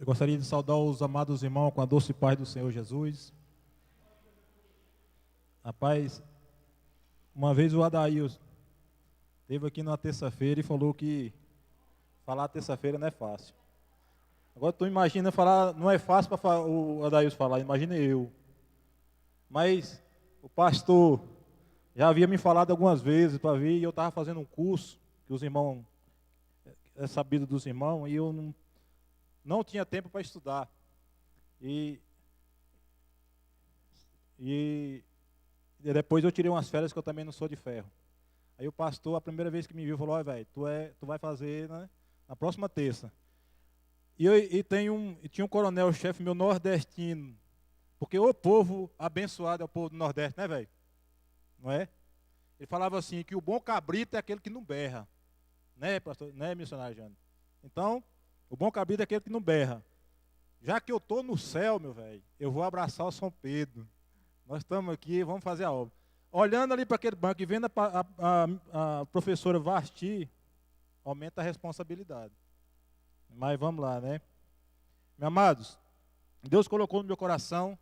Eu gostaria de saudar os amados irmãos com a doce paz do Senhor Jesus. Rapaz, uma vez o Adailson esteve aqui na terça-feira e falou que falar terça-feira não é fácil. Agora tu imagina falar, não é fácil para o Adailson falar, imagina eu. Mas o pastor já havia me falado algumas vezes para vir e eu estava fazendo um curso que os irmãos, é sabido dos irmãos, e eu não tinha tempo para estudar. E depois eu tirei umas férias que eu também não sou de ferro. Aí o pastor, a primeira vez que me viu, falou: "Olha, velho, tu vai fazer, né, na próxima terça." E tinha um coronel-chefe meu nordestino, porque o povo abençoado é o povo do Nordeste, né, velho? Não é? Ele falava assim, que o bom cabrito é aquele que não berra. Né, pastor? Né, missionário Jânio? Então, o bom cabrito é aquele que não berra. Já que eu estou no céu, meu velho, eu vou abraçar o São Pedro. Nós estamos aqui, vamos fazer a obra. Olhando ali para aquele banco e vendo a professora Vasti, aumenta a responsabilidade. Mas vamos lá, né? Meus amados, Deus colocou no meu coração,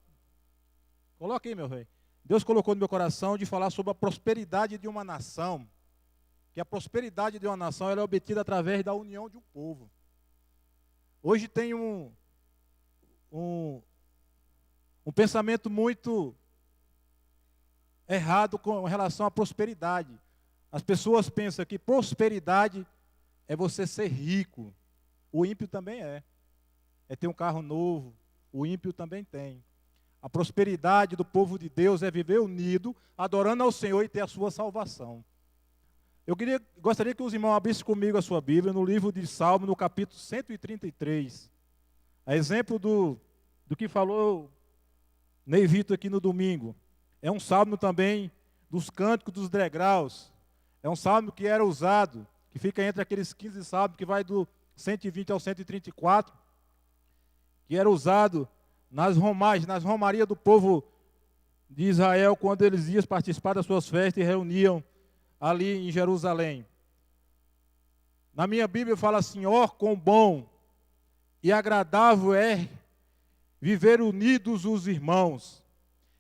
coloque aí, meu rei. Deus colocou no meu coração de falar sobre a prosperidade de uma nação, que a prosperidade de uma nação ela é obtida através da união de um povo. Hoje tem um pensamento muito errado com relação à prosperidade. As pessoas pensam que prosperidade é você ser rico. O ímpio também é ter um carro novo. O ímpio também tem. A prosperidade do povo de Deus é viver unido, adorando ao Senhor e ter a sua salvação. Gostaria que os irmãos abrissem comigo a sua Bíblia no livro de Salmo, no capítulo 133. A exemplo do que falou Ney Vitor aqui no domingo. É um salmo também dos cânticos dos degraus. É um salmo que era usado, que fica entre aqueles 15 salmos, que vai do 120 ao 134, que era usado nas romarias do povo de Israel, quando eles iam participar das suas festas e reuniam ali em Jerusalém. Na minha Bíblia fala assim: ó, quão bom e agradável é viver unidos os irmãos.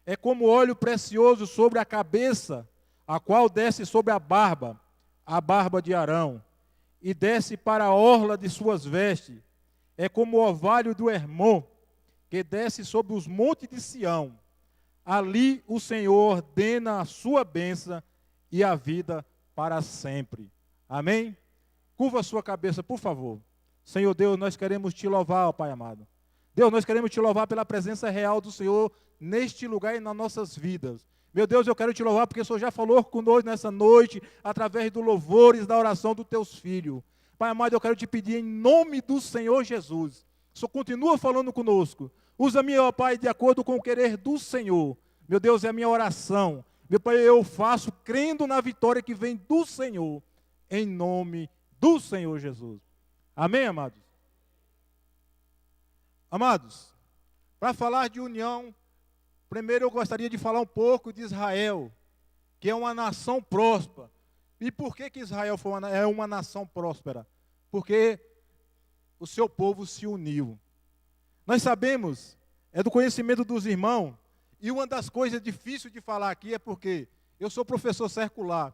É como óleo precioso sobre a cabeça, a qual desce sobre a barba de Arão, e desce para a orla de suas vestes. É como o orvalho do Hermon, que desce sobre os montes de Sião. Ali o Senhor ordena a sua bênção e a vida para sempre. Amém? Curva a sua cabeça, por favor. Senhor Deus, nós queremos te louvar, ó Pai amado. Deus, nós queremos te louvar pela presença real do Senhor neste lugar e nas nossas vidas. Meu Deus, eu quero te louvar porque o Senhor já falou conosco nessa noite, através do louvores, da oração dos teus filhos. Pai amado, eu quero te pedir em nome do Senhor Jesus. O Senhor continua falando conosco. Usa-me, ó Pai, de acordo com o querer do Senhor. Meu Deus, é a minha oração. Meu Pai, eu faço crendo na vitória que vem do Senhor, em nome do Senhor Jesus. Amém, amados? Amados, para falar de união, primeiro eu gostaria de falar um pouco de Israel, que é uma nação próspera. E por que Israel é uma nação próspera? Porque o seu povo se uniu. Nós sabemos, é do conhecimento dos irmãos, e uma das coisas difíceis de falar aqui é porque eu sou professor circular.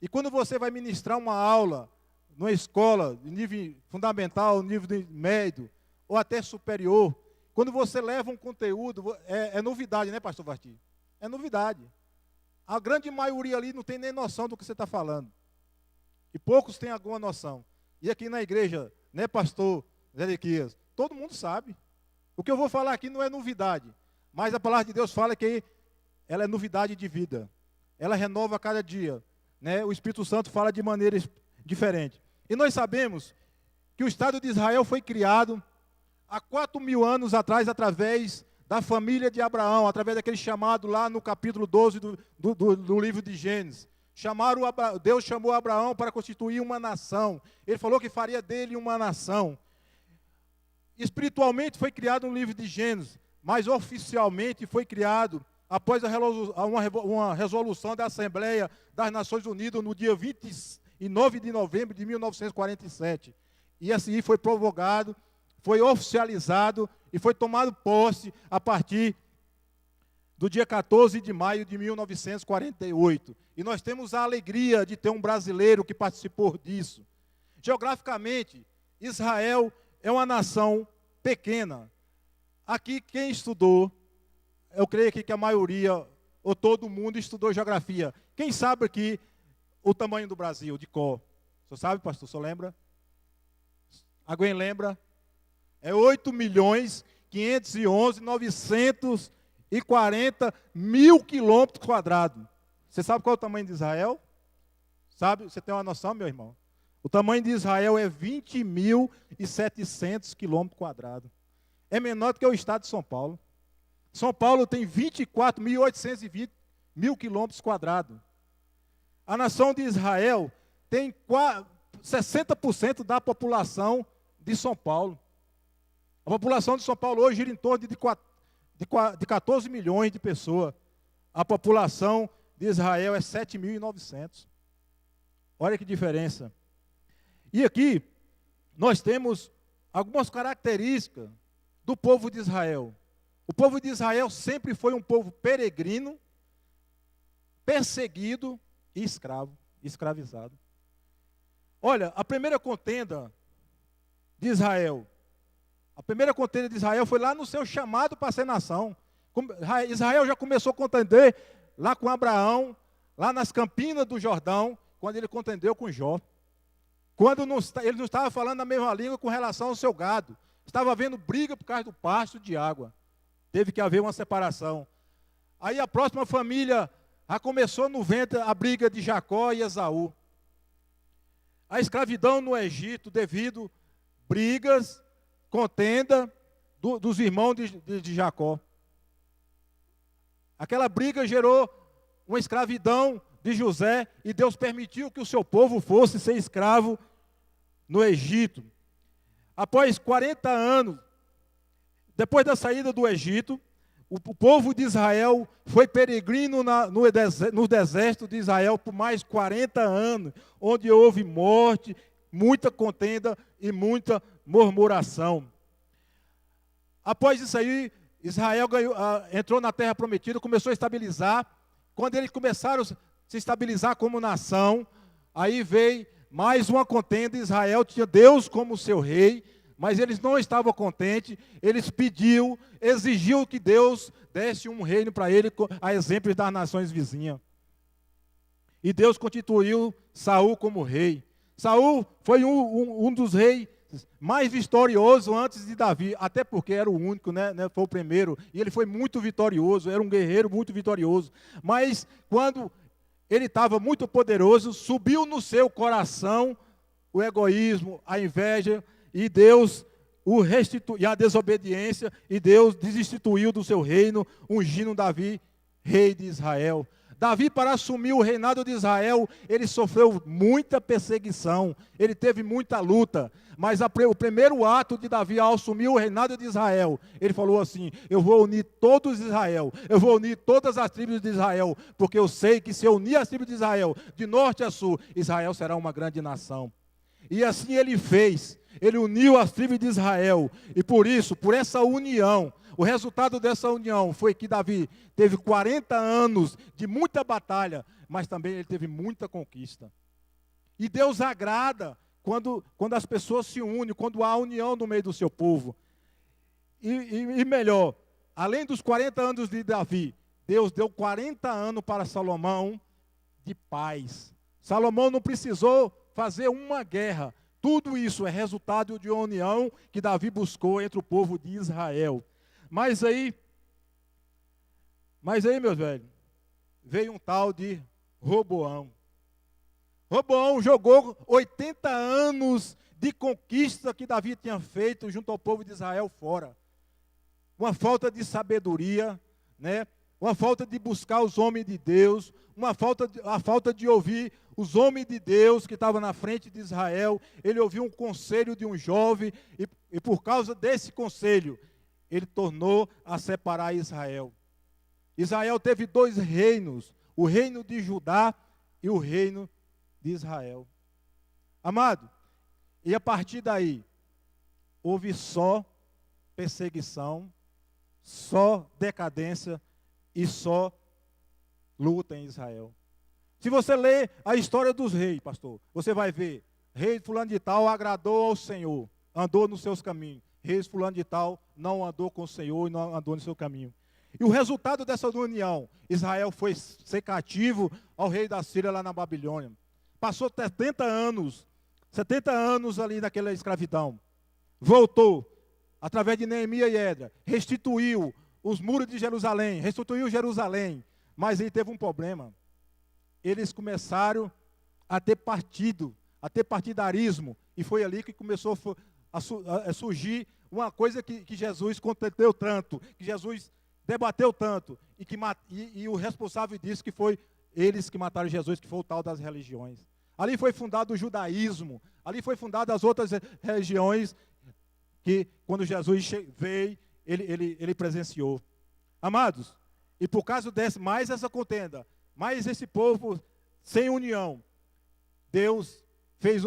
E quando você vai ministrar uma aula numa escola de nível fundamental, nível médio, ou até superior, quando você leva um conteúdo, é novidade, né, pastor Vasti? É novidade. A grande maioria ali não tem nem noção do que você está falando. E poucos têm alguma noção. E aqui na igreja, né, pastor Zedequias? Todo mundo sabe. O que eu vou falar aqui não é novidade. Mas a palavra de Deus fala que ela é novidade de vida. Ela renova a cada dia. Né? O Espírito Santo fala de maneiras diferentes. E nós sabemos que o Estado de Israel foi criado há 4.000 anos atrás, através da família de Abraão, através daquele chamado lá no capítulo 12 do livro de Gênesis. Deus chamou Abraão para constituir uma nação. Ele falou que faria dele uma nação. Espiritualmente foi criado no livro de Gênesis, mas oficialmente foi criado após uma resolução da Assembleia das Nações Unidas no dia 29 de novembro de 1947. E assim foi prorrogado foi oficializado e foi tomado posse a partir do dia 14 de maio de 1948. E nós temos a alegria de ter um brasileiro que participou disso. Geograficamente, Israel é uma nação pequena. Aqui, quem estudou, eu creio que a maioria, ou todo mundo, estudou geografia. Quem sabe aqui o tamanho do Brasil, de cor? Você sabe, pastor? Você lembra? Alguém lembra? É 8.511.940.000 quilômetros quadrados. Você sabe qual é o tamanho de Israel? Sabe? Você tem uma noção, meu irmão? O tamanho de Israel é 20.700 quilômetros quadrados. É menor do que o estado de São Paulo. São Paulo tem 24.820 mil quilômetros quadrados. A nação de Israel tem 60% da população de São Paulo. A população de São Paulo hoje gira em torno de 14 milhões de pessoas. A população de Israel é 7.900. Olha que diferença. E aqui nós temos algumas características do povo de Israel. O povo de Israel sempre foi um povo peregrino, perseguido e escravizado. Olha, a primeira contenda de Israel foi lá no seu chamado para ser nação. Israel já começou a contender lá com Abraão, lá nas campinas do Jordão, quando ele contendeu com Jó. Quando ele não estava falando a mesma língua com relação ao seu gado. Estava havendo briga por causa do pasto de água. Teve que haver uma separação. Aí a próxima família já começou no ventre a briga de Jacó e Esaú. A escravidão no Egito devido brigas, contenda dos irmãos de Jacó. Aquela briga gerou uma escravidão de José e Deus permitiu que o seu povo fosse ser escravo no Egito. Após 40 anos, depois da saída do Egito, o povo de Israel foi peregrino no deserto de Israel por mais 40 anos, onde houve morte, muita contenda e muita murmuração. Após isso aí, Israel entrou na terra prometida, começou a estabilizar. Quando eles começaram a se estabilizar como nação, aí veio mais uma contenda. Israel tinha Deus como seu rei, mas eles não estavam contentes. Eles exigiu que Deus desse um reino para ele, a exemplo das nações vizinhas. E Deus constituiu Saul como rei. Saul foi um dos reis mais vitoriosos antes de Davi, até porque era o único, né? Foi o primeiro, e ele foi muito vitorioso, era um guerreiro muito vitorioso. Mas quando ele estava muito poderoso, subiu no seu coração o egoísmo, a inveja, e Deus e a desobediência, e Deus desinstituiu do seu reino, ungindo Davi, rei de Israel. Davi, para assumir o reinado de Israel, ele sofreu muita perseguição, ele teve muita luta, mas o primeiro ato de Davi ao assumir o reinado de Israel, ele falou assim: eu vou unir todos Israel, eu vou unir todas as tribos de Israel, porque eu sei que se eu unir as tribos de Israel, de norte a sul, Israel será uma grande nação. E assim ele fez, ele uniu as tribos de Israel, e por isso, por essa união, o resultado dessa união foi que Davi teve 40 anos de muita batalha, mas também ele teve muita conquista. E Deus agrada quando as pessoas se unem, quando há união no meio do seu povo. E melhor, além dos 40 anos de Davi, Deus deu 40 anos para Salomão de paz. Salomão não precisou fazer uma guerra. Tudo isso é resultado de uma união que Davi buscou entre o povo de Israel. Mas aí, meus velhos, veio um tal de Roboão. Roboão jogou 80 anos de conquista que Davi tinha feito junto ao povo de Israel fora. Uma falta de sabedoria, né? Uma falta de buscar os homens de Deus, a falta de ouvir os homens de Deus que estavam na frente de Israel. Ele ouviu um conselho de um jovem e por causa desse conselho, ele tornou a separar Israel. Israel teve 2 reinos, o reino de Judá e o reino de Israel. Amado, e a partir daí, houve só perseguição, só decadência e só luta em Israel. Se você ler a história dos reis, pastor, você vai ver, rei fulano de tal agradou ao Senhor, andou nos seus caminhos. Rei fulano de tal não andou com o Senhor e não andou no seu caminho. E o resultado dessa união, Israel foi ser cativo ao rei da Síria lá na Babilônia. Passou 70 anos ali naquela escravidão. Voltou, através de Neemias e Esdras, restituiu os muros de Jerusalém, restituiu Jerusalém. Mas aí teve um problema. Eles começaram a ter partido, a ter partidarismo. E foi ali que começou a surgir uma coisa que Jesus contendeu tanto, que Jesus debateu tanto, e o responsável disso que foi eles que mataram Jesus, que foi o tal das religiões. Ali foi fundado o judaísmo, ali foi fundado as outras religiões que quando Jesus veio, ele presenciou. Amados, e por causa mais essa contenda, mais esse povo sem união, Deus fez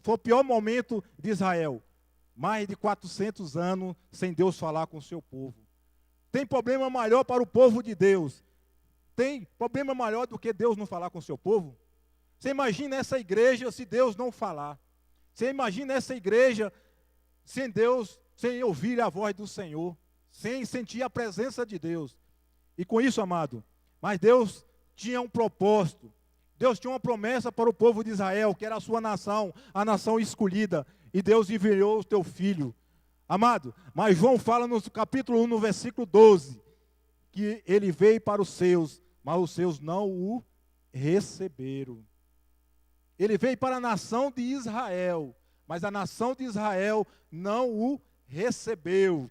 foi o pior momento de Israel. Mais de 400 anos sem Deus falar com o seu povo. Tem problema maior para o povo de Deus? Tem problema maior do que Deus não falar com o seu povo? Você imagina essa igreja se Deus não falar? Você imagina essa igreja sem Deus, sem ouvir a voz do Senhor, sem sentir a presença de Deus? E com isso, amado, mas Deus tinha um propósito. Deus tinha uma promessa para o povo de Israel, que era a sua nação, a nação escolhida. E Deus enviou o teu filho. Amado, mas João fala no capítulo 1, no versículo 12, que ele veio para os seus, mas os seus não o receberam. Ele veio para a nação de Israel, mas a nação de Israel não o recebeu.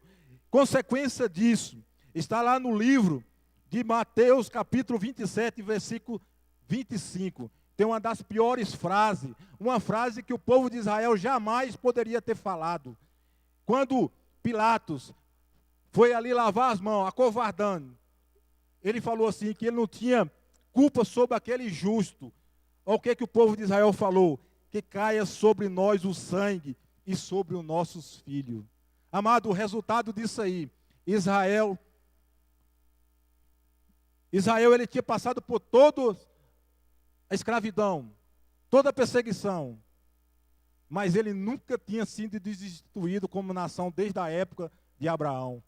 Consequência disso, está lá no livro de Mateus, capítulo 27, versículo 25. Tem uma das piores frases, uma frase que o povo de Israel jamais poderia ter falado. Quando Pilatos foi ali lavar as mãos, acovardando, ele falou assim, que ele não tinha culpa sobre aquele justo. Olha o que o povo de Israel falou: que caia sobre nós o sangue e sobre os nossos filhos. Amado, o resultado disso aí, Israel ele tinha passado por toda a escravidão, toda a perseguição, mas ele nunca tinha sido destituído como nação desde a época de Abraão.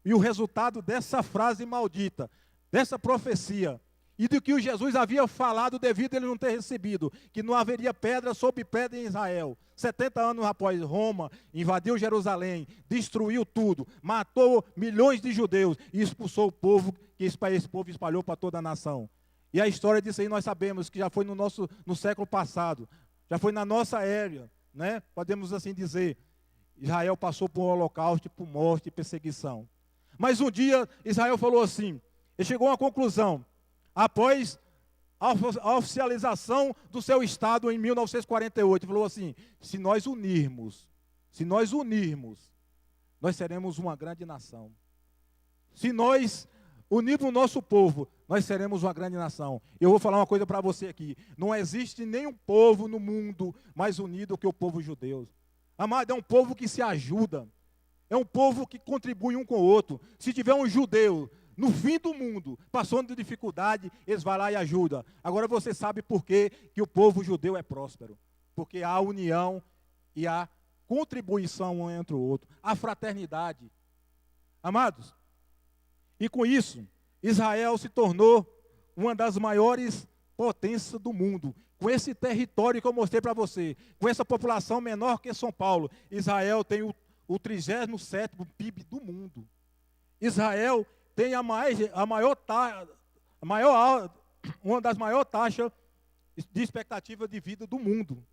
E o resultado dessa frase maldita, dessa profecia, e do que o Jesus havia falado devido a ele não ter recebido, que não haveria pedra sobre pedra em Israel. 70 anos após, Roma invadiu Jerusalém, destruiu tudo, matou milhões de judeus e expulsou o povo, que esse povo espalhou para toda a nação. E a história disso aí nós sabemos que já foi no século passado, já foi na nossa era, né? Podemos assim dizer. Israel passou por um holocausto, por morte e perseguição. Mas um dia Israel falou assim, ele chegou a uma conclusão, após a oficialização do seu Estado em 1948, falou assim, se nós unirmos, nós seremos uma grande nação. Se nós unirmos o nosso povo, nós seremos uma grande nação. Eu vou falar uma coisa para você aqui, não existe nenhum povo no mundo mais unido que o povo judeu. Amado, é um povo que se ajuda, é um povo que contribui um com o outro. Se tiver um judeu no fim do mundo, passando de dificuldade, eles vão lá e ajudam. Agora você sabe por que o povo judeu é próspero. Porque há união e há contribuição um entre o outro. A fraternidade. Amados, e com isso, Israel se tornou uma das maiores potências do mundo. Com esse território que eu mostrei para você, com essa população menor que São Paulo, Israel tem o 37º PIB do mundo. Israel tem uma das maiores taxas de expectativa de vida do mundo.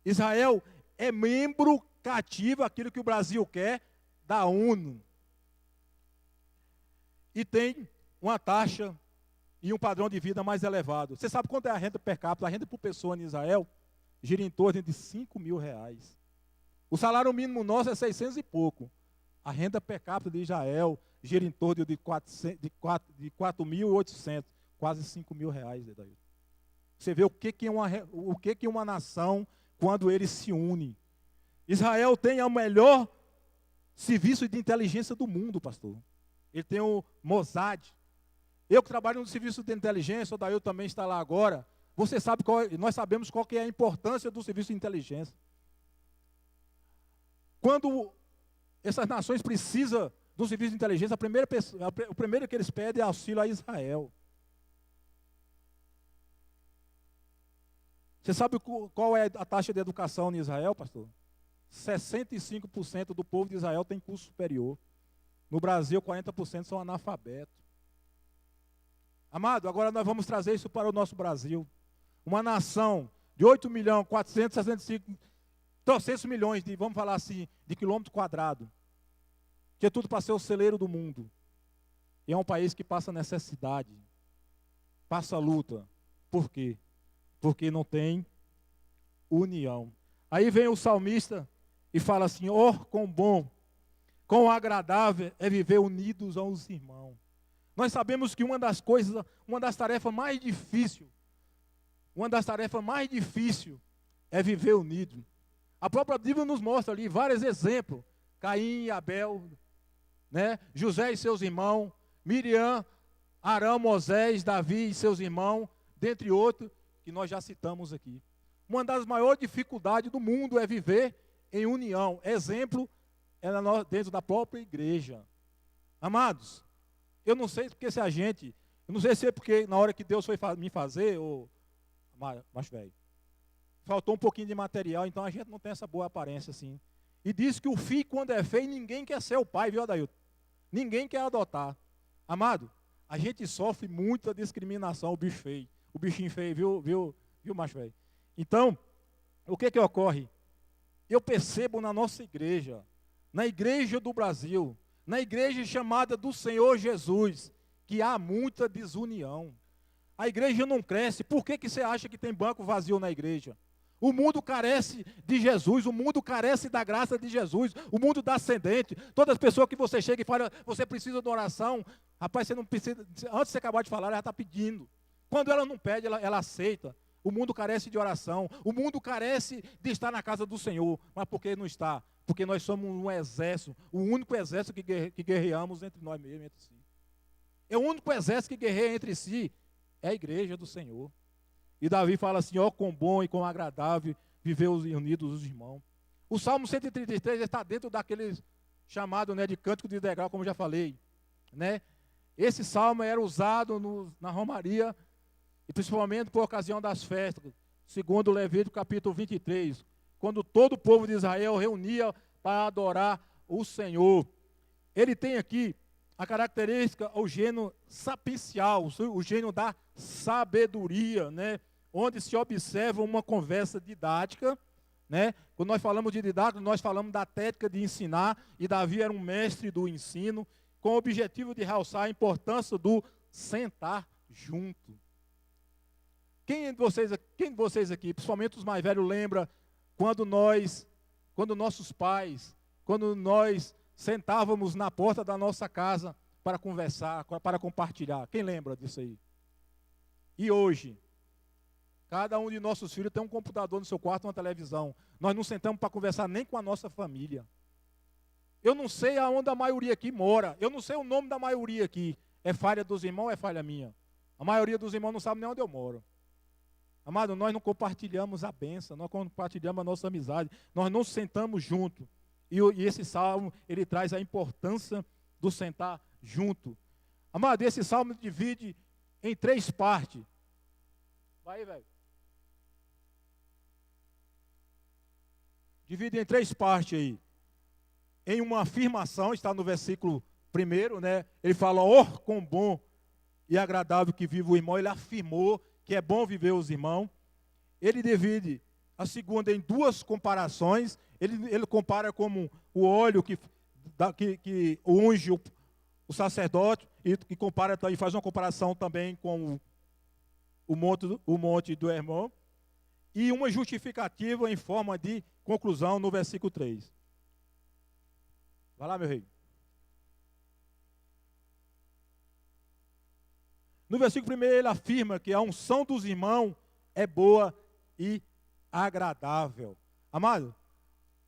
Israel é membro cativo, aquilo que o Brasil quer, da ONU. E tem uma taxa e um padrão de vida mais elevado. Você sabe quanto é a renda per capita? A renda por pessoa em Israel gira em torno de R$5.000. O salário mínimo nosso é 600 e pouco. A renda per capita de Israel gira em torno de 4.800, quase R$5.000. Você vê o que é uma nação quando eles se unem. Israel tem o melhor serviço de inteligência do mundo, pastor. Ele tem o Mossad. Eu que trabalho no serviço de inteligência, o Dail também está lá agora. Você sabe nós sabemos qual que é a importância do serviço de inteligência. Quando essas nações precisam do serviço de inteligência, o primeiro que eles pedem é auxílio a Israel. Você sabe qual é a taxa de educação em Israel, pastor? 65% do povo de Israel tem curso superior. No Brasil, 40% são analfabetos. Amado, agora nós vamos trazer isso para o nosso Brasil. Uma nação de 8.465.300.000.000 de, vamos falar assim, de quilômetro quadrado. Que é tudo para ser o celeiro do mundo. E é um país que passa necessidade, passa luta. Por quê? Porque não tem união. Aí vem o salmista e fala assim: quão bom, quão agradável é viver unidos aos irmãos. Nós sabemos que uma das tarefas mais difíceis é viver unido. A própria Bíblia nos mostra ali vários exemplos. Caim e Abel, né? José e seus irmãos, Miriam, Arão, Moisés, Davi e seus irmãos, dentre outros, que nós já citamos aqui. Uma das maiores dificuldades do mundo é viver em união. Exemplo é dentro da própria igreja. Amados, eu não sei porque eu não sei se é porque na hora que Deus foi me fazer, macho velho, faltou um pouquinho de material, então a gente não tem essa boa aparência assim. E diz que o filho, quando é feio, ninguém quer ser o pai, viu, Adailton? Ninguém quer adotar. Amado, a gente sofre muita discriminação, o bicho feio. O bichinho feio, viu, macho velho? Então, o que ocorre? Eu percebo na nossa igreja, na igreja do Brasil, na igreja chamada do Senhor Jesus, que há muita desunião. A igreja não cresce. Por que você acha que tem banco vazio na igreja? O mundo carece de Jesus, o mundo carece da graça de Jesus, o mundo dá ascendente. Todas as pessoas que você chega e fala, você precisa de oração, rapaz, você não precisa, antes de você acabar de falar, ela está pedindo. Quando ela não pede, ela aceita. O mundo carece de oração, o mundo carece de estar na casa do Senhor. Mas por que não está? Porque nós somos um exército, o único exército que guerreamos entre nós mesmos, entre si. É o único exército que guerreia entre si, é a igreja do Senhor. E Davi fala assim: quão bom e quão agradável viver unidos os irmãos. O Salmo 133 está dentro daquele chamado, né, de cântico de degrau, como já falei, né? Esse salmo era usado na romaria, e principalmente por ocasião das festas, segundo Levítico capítulo 23, quando todo o povo de Israel reunia para adorar o Senhor. Ele tem aqui a característica, o gênero sapiencial, o gênero da sabedoria, né? Onde se observa uma conversa didática, né? Quando nós falamos de didática, nós falamos da técnica de ensinar, e Davi era um mestre do ensino, com o objetivo de realçar a importância do sentar junto. Quem de vocês aqui, principalmente os mais velhos, lembra quando nossos pais, quando nós sentávamos na porta da nossa casa para conversar, para compartilhar? Quem lembra disso aí? E hoje, cada um de nossos filhos tem um computador no seu quarto, uma televisão. Nós não sentamos para conversar nem com a nossa família. Eu não sei aonde a maioria aqui mora. Eu não sei o nome da maioria aqui. É falha dos irmãos ou é falha minha? A maioria dos irmãos não sabe nem onde eu moro. Amado, nós não compartilhamos a bênção, nós compartilhamos a nossa amizade, nós não sentamos junto. E esse salmo, ele traz a importância do sentar junto. Amado, esse salmo divide em 3 partes. Vai aí, velho. Divide em 3 partes aí. Em uma afirmação, está no versículo 1, né? Ele fala: quão bom e agradável que vive o irmão. Ele afirmou que é bom viver os irmãos. Ele divide a segunda em 2 comparações. Ele compara como o óleo que unge o sacerdote, e compara, e faz uma comparação também com o monte do Hermon, e uma justificativa em forma de conclusão no versículo 3. Vai lá, meu rei. No versículo 1 ele afirma que a unção dos irmãos é boa e agradável. Amado,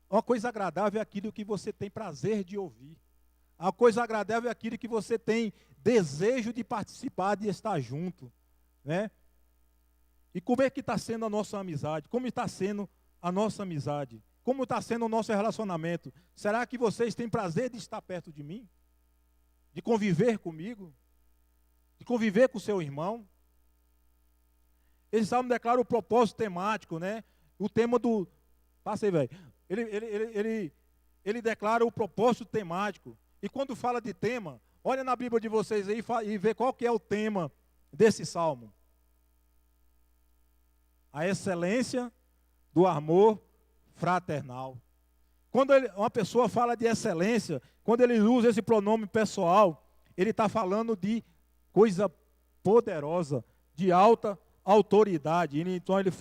Uma coisa agradável é aquilo que você tem prazer de ouvir. A coisa agradável é aquilo que você tem desejo de participar, de estar junto, né? E como é que está sendo a nossa amizade? Como está sendo a nossa amizade? Como está sendo o nosso relacionamento? Será que vocês têm prazer de estar perto de mim? De conviver comigo? De conviver com o seu irmão? Esse salmo declara o propósito temático, né? O tema do... Passa aí, velho. Ele declara o propósito temático. E quando fala de tema, olha na Bíblia de vocês aí e vê qual que é o tema desse salmo. A excelência do amor fraternal. Quando uma pessoa fala de excelência, quando ele usa esse pronome pessoal, ele está falando de coisa poderosa, de alta autoridade. Então ele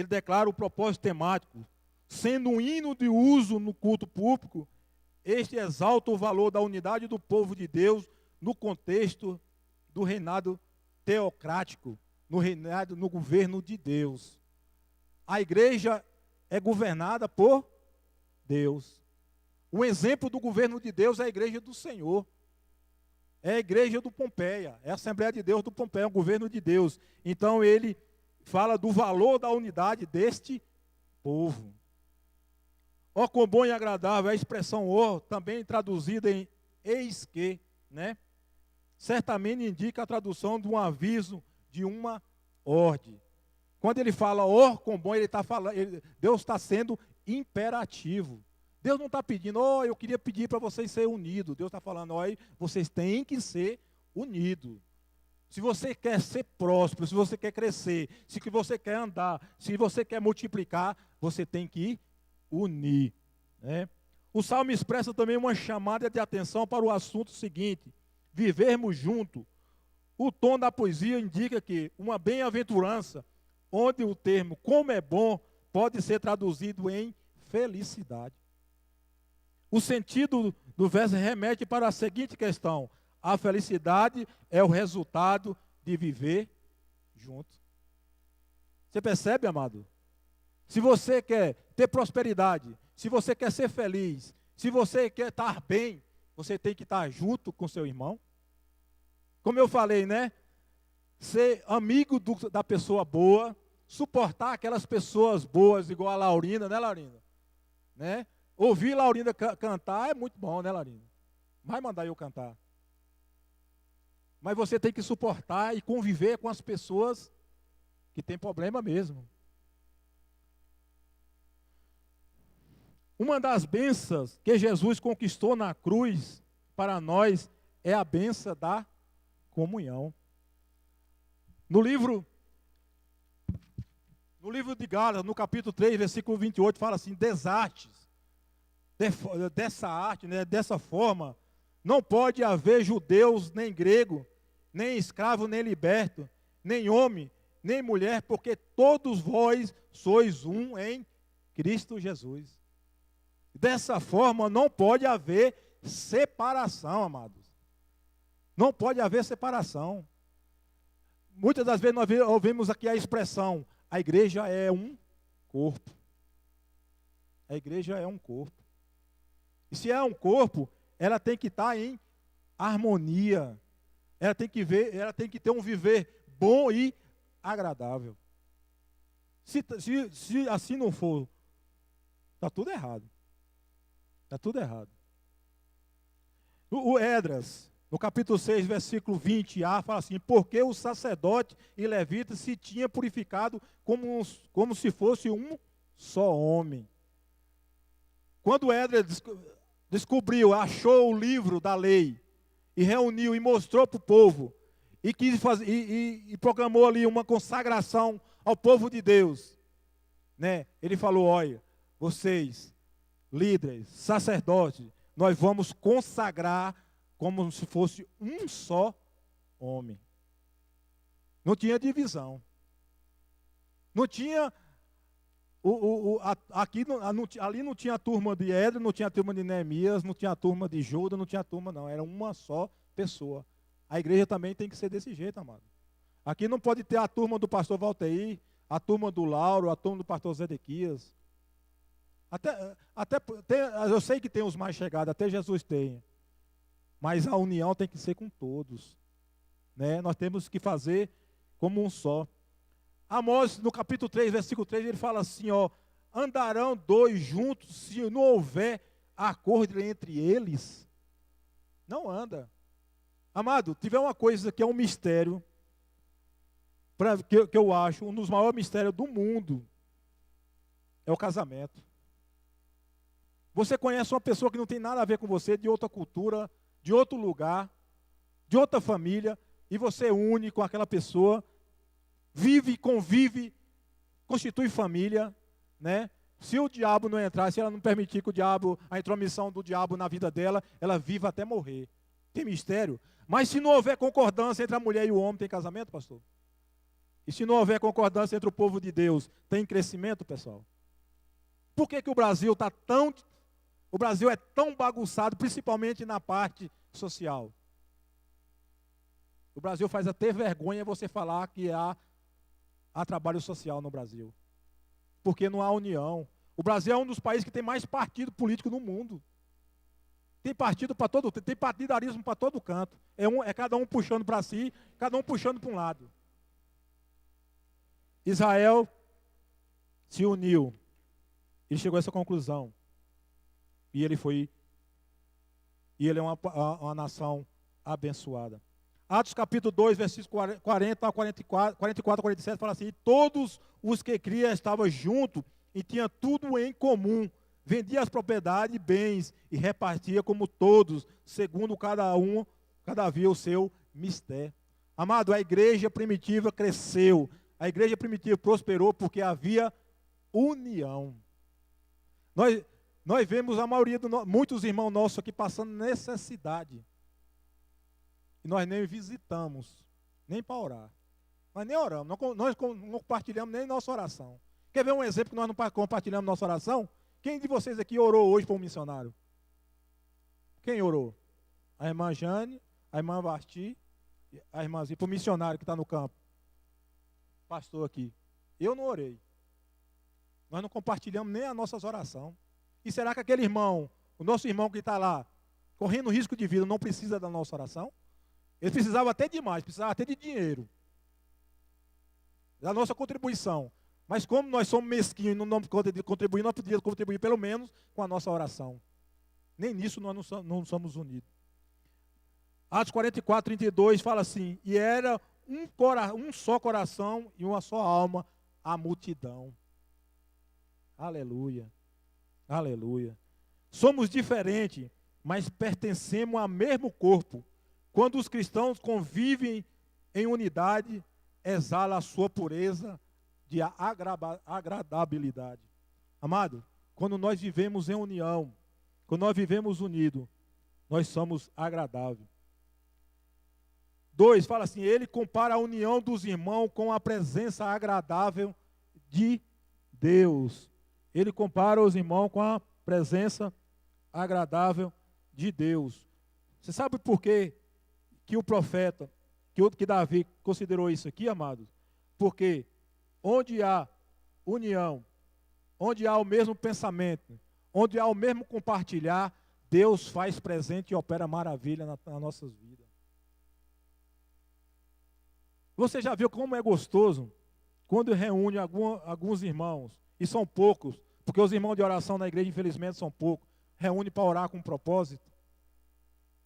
declara o propósito temático. Sendo um hino de uso no culto público, este exalta o valor da unidade do povo de Deus no contexto do reinado teocrático, no governo de Deus. A igreja é governada por Deus. Um exemplo do governo de Deus é a igreja do Senhor. É a igreja do Pompeia, é a Assembleia de Deus do Pompeia, é o governo de Deus. Então ele fala do valor da unidade deste povo. Ó, quão bom e agradável é a expressão ó, também traduzida em eis que, né? Certamente indica a tradução de um aviso, de uma ordem. Quando ele fala ó, quão bom, ele está falando, Deus está sendo imperativo. Deus não está pedindo, ó, eu queria pedir para vocês serem unidos. Deus está falando, ó, vocês têm que ser unidos. Se você quer ser próspero, se você quer crescer, se você quer andar, se você quer multiplicar, você tem que unir, né? O salmo expressa também uma chamada de atenção para o assunto seguinte: vivermos junto. O tom da poesia indica que uma bem-aventurança, onde o termo como é bom pode ser traduzido em felicidade. O sentido do verso remete para a seguinte questão: a felicidade é o resultado de viver junto. Você percebe, amado? Se você quer ter prosperidade, se você quer ser feliz, se você quer estar bem, você tem que estar junto com seu irmão. Como eu falei, né? Ser amigo da pessoa boa, suportar aquelas pessoas boas, igual a Laurina, né, Laurina? Né? Ouvir Laurina cantar é muito bom, né, Laurina? Vai mandar eu cantar. Mas você tem que suportar e conviver com as pessoas que têm problema mesmo. Uma das bênçãos que Jesus conquistou na cruz para nós é a bênção da comunhão. No livro de Gálatas, no capítulo 3, versículo 28, fala assim: desartes dessa arte, né, dessa forma, não pode haver judeus nem grego, nem escravo nem liberto, nem homem, nem mulher, porque todos vós sois um em Cristo Jesus. Dessa forma não pode haver separação, amados. Não pode haver separação. Muitas das vezes nós ouvimos aqui a expressão: a igreja é um corpo. A igreja é um corpo. E se é um corpo, ela tem que estar em harmonia. Ela tem que ter um viver bom e agradável. Se assim não for, está tudo errado. Está tudo errado. O Esdras, no capítulo 6, versículo 20a, fala assim: porque o sacerdote e levita se tinha purificado como se fosse um só homem. Quando Esdras descobriu, achou o livro da lei, e reuniu e mostrou para o povo, e quis fazer, e proclamou ali uma consagração ao povo de Deus, né? Ele falou: olha, vocês, líderes, sacerdotes, nós vamos consagrar como se fosse um só homem. Não tinha divisão. Não tinha ali não tinha a turma de Esdras, não tinha a turma de Neemias, não tinha a turma de Judas, não tinha a turma não, era uma só pessoa. A igreja também tem que ser desse jeito, amado. Aqui não pode ter a turma do pastor Valteir, a turma do Lauro, a turma do pastor Zedequias. Eu sei que tem os mais chegados, até Jesus tem. Mas a união tem que ser com todos. Né? Nós temos que fazer como um só. Amós, no capítulo 3, versículo 3, ele fala assim, ó, andarão dois juntos se não houver acordo entre eles? Não anda. Amado, tiver uma coisa que é um mistério, que eu acho um dos maiores mistérios do mundo, é o casamento. Você conhece uma pessoa que não tem nada a ver com você, de outra cultura, de outro lugar, de outra família, e você une com aquela pessoa, vive, convive, constitui família, né? Se o diabo não entrar, se ela não permitir que a intromissão do diabo na vida dela, ela viva até morrer. Tem mistério. Mas se não houver concordância entre a mulher e o homem, tem casamento, pastor? E se não houver concordância entre o povo de Deus, tem crescimento, pessoal? Por que o Brasil está tão... O Brasil é tão bagunçado, principalmente na parte social? O Brasil faz até vergonha você falar que há trabalho social no Brasil. Porque não há união. O Brasil é um dos países que tem mais partido político no mundo. Tem partido para todo, tem partidarismo para todo canto. É cada um puxando para si, cada um puxando para um lado. Israel se uniu e chegou a essa conclusão. E ele é uma nação abençoada. Atos capítulo 2, versículos 40 a 44 a 47, fala assim, todos os que criam estavam juntos e tinham tudo em comum, vendia as propriedades e bens e repartia como todos, segundo cada havia o seu mistério. Amado, a igreja primitiva cresceu, a igreja primitiva prosperou porque havia união. Nós vemos a maioria, muitos irmãos nossos aqui passando necessidade. E nós nem visitamos, nem para orar. Nós nem oramos, nós não compartilhamos nem nossa oração. Quer ver um exemplo que nós não compartilhamos nossa oração? Quem de vocês aqui orou hoje para um missionário? Quem orou? A irmã Jane, a irmã Basti, a irmãzinha, para o missionário que está no campo. Pastor aqui. Eu não orei. Nós não compartilhamos nem as nossas orações. E será que aquele irmão, o nosso irmão que está lá, correndo risco de vida, não precisa da nossa oração? Ele precisava até de mais, precisava até de dinheiro. Da nossa contribuição. Mas como nós somos mesquinhos e não contribuir, nós podíamos contribuir pelo menos com a nossa oração. Nem nisso nós não somos unidos. Atos 44, 32 fala assim, e era um só coração e uma só alma, a multidão. Aleluia. Aleluia. Somos diferentes, mas pertencemos ao mesmo corpo. Quando os cristãos convivem em unidade, exala a sua pureza de agradabilidade. Amado, quando nós vivemos em união, quando nós vivemos unidos, nós somos agradáveis. 2, fala assim, ele compara a união dos irmãos com a presença agradável de Deus. Ele compara os irmãos com a presença agradável de Deus. Você sabe por quê que o profeta, que Davi considerou isso aqui, amados? Porque onde há união, onde há o mesmo pensamento, onde há o mesmo compartilhar, Deus faz presente e opera maravilha nas nossas vidas. Você já viu como é gostoso quando reúne alguns irmãos, e são poucos, porque os irmãos de oração na igreja, infelizmente, são poucos, reúne para orar com um propósito?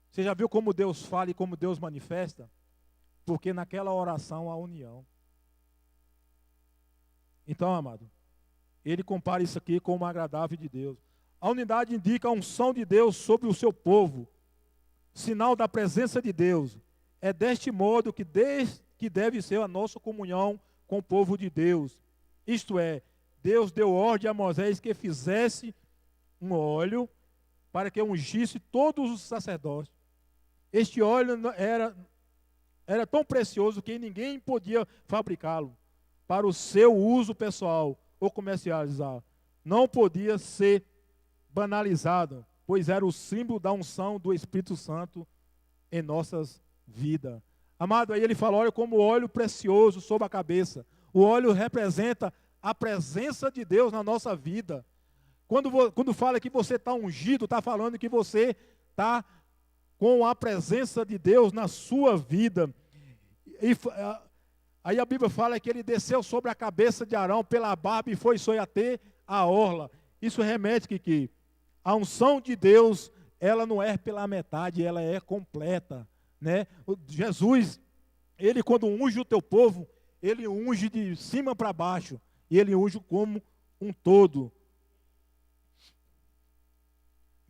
Você já viu como Deus fala e como Deus manifesta? Porque naquela oração há união. Então, amado, ele compara isso aqui com o agradável de Deus. A unidade indica a unção de Deus sobre o seu povo, sinal da presença de Deus. É deste modo que deve ser a nossa comunhão com o povo de Deus. Isto é, Deus deu ordem a Moisés que fizesse um óleo para que ungisse todos os sacerdotes. Este óleo era tão precioso que ninguém podia fabricá-lo para o seu uso pessoal ou comercializar. Não podia ser banalizado, pois era o símbolo da unção do Espírito Santo em nossas vidas. Amado, aí ele fala, olha como óleo precioso sobre a cabeça. O óleo representa a presença de Deus na nossa vida. Quando fala que você está ungido, está falando que você está com a presença de Deus na sua vida. Aí a Bíblia fala que ele desceu sobre a cabeça de Arão pela barba e foi até a orla. Isso remete que a unção de Deus, ela não é pela metade, ela é completa, né? Jesus, ele quando unge o teu povo, ele unge de cima para baixo, e ele unge como um todo.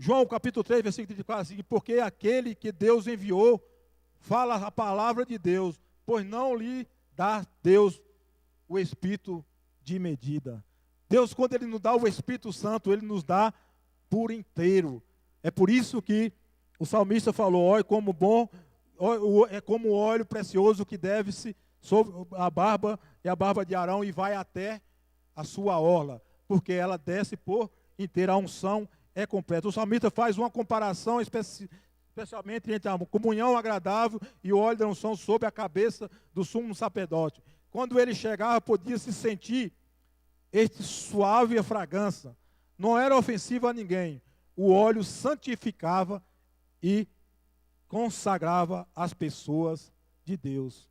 João capítulo 3, versículo 34, assim, porque aquele que Deus enviou, fala a palavra de Deus, pois não lhe dá Deus o Espírito de medida. Deus, quando Ele nos dá o Espírito Santo, Ele nos dá por inteiro. É por isso que o salmista falou, olha como bom, é como óleo precioso que deve-se sobre a barba e a barba de Arão e vai até a sua orla, porque ela desce por inteira, a unção é completa. O salmista faz uma comparação especialmente entre a comunhão agradável e o óleo da unção sobre a cabeça do sumo sacerdote. Quando ele chegava, podia-se sentir este suave fragrância. Não era ofensivo a ninguém. O óleo santificava e consagrava as pessoas de Deus.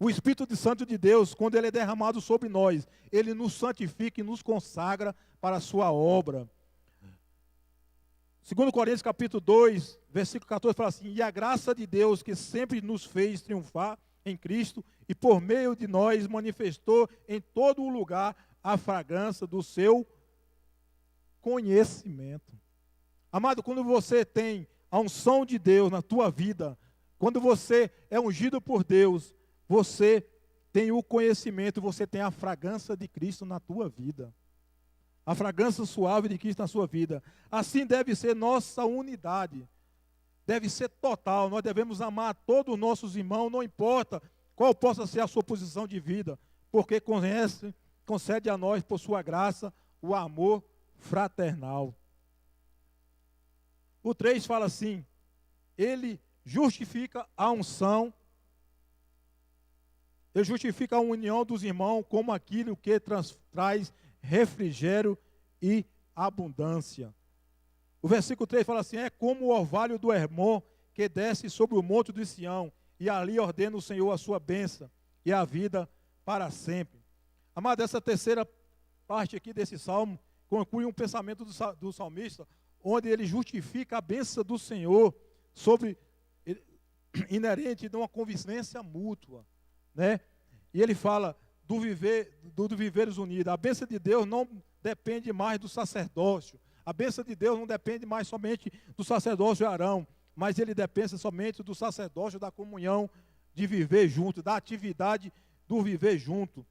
O Espírito Santo de Deus, quando ele é derramado sobre nós, ele nos santifica e nos consagra para a sua obra. 2 Coríntios capítulo 2, versículo 14, fala assim, e a graça de Deus que sempre nos fez triunfar em Cristo e por meio de nós manifestou em todo o lugar a fragrância do seu conhecimento. Amado, quando você tem a unção de Deus na tua vida, quando você é ungido por Deus, você tem o conhecimento, você tem a fragrância de Cristo na tua vida. A fragrância suave de Cristo na sua vida. Assim deve ser nossa unidade. Deve ser total. Nós devemos amar todos os nossos irmãos, não importa qual possa ser a sua posição de vida, porque concede a nós, por sua graça, o amor fraternal. O 3 fala assim, ele justifica a unção, ele justifica a união dos irmãos como aquilo que traz refrigério e abundância. O versículo 3 fala assim, é como o orvalho do Hermon que desce sobre o monte de Sião, e ali ordena o Senhor a sua bênção e a vida para sempre. Amado, essa terceira parte aqui desse salmo conclui um pensamento do salmista, onde ele justifica a bênção do Senhor inerente de uma convivência mútua, né? E ele fala do viveres unidos. A bênção de Deus não depende mais do sacerdócio. A bênção de Deus não depende mais somente do sacerdócio de Arão, mas ele depende somente do sacerdócio da comunhão de viver junto, da atividade do viver junto.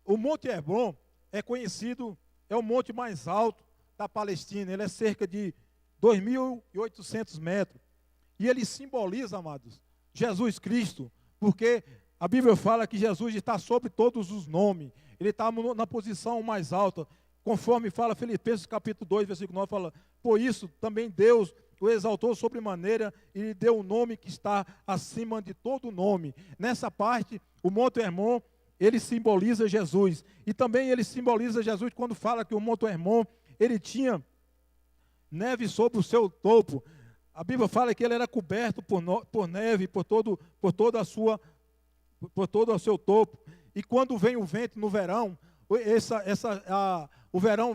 O Monte Hermon é conhecido, é o monte mais alto da Palestina. Ele é cerca de 2.800 metros. E ele simboliza, amados, Jesus Cristo, porque a Bíblia fala que Jesus está sobre todos os nomes. Ele está na posição mais alta. Conforme fala Filipenses capítulo 2, versículo 9, fala, por isso também Deus o exaltou sobremaneira e lhe deu um nome que está acima de todo nome. Nessa parte, o Monte Hermon, ele simboliza Jesus. E também ele simboliza Jesus quando fala que o Monte Hermon, ele tinha neve sobre o seu topo. A Bíblia fala que ele era coberto por neve, por todo o seu topo. E quando vem o vento no verão, o verão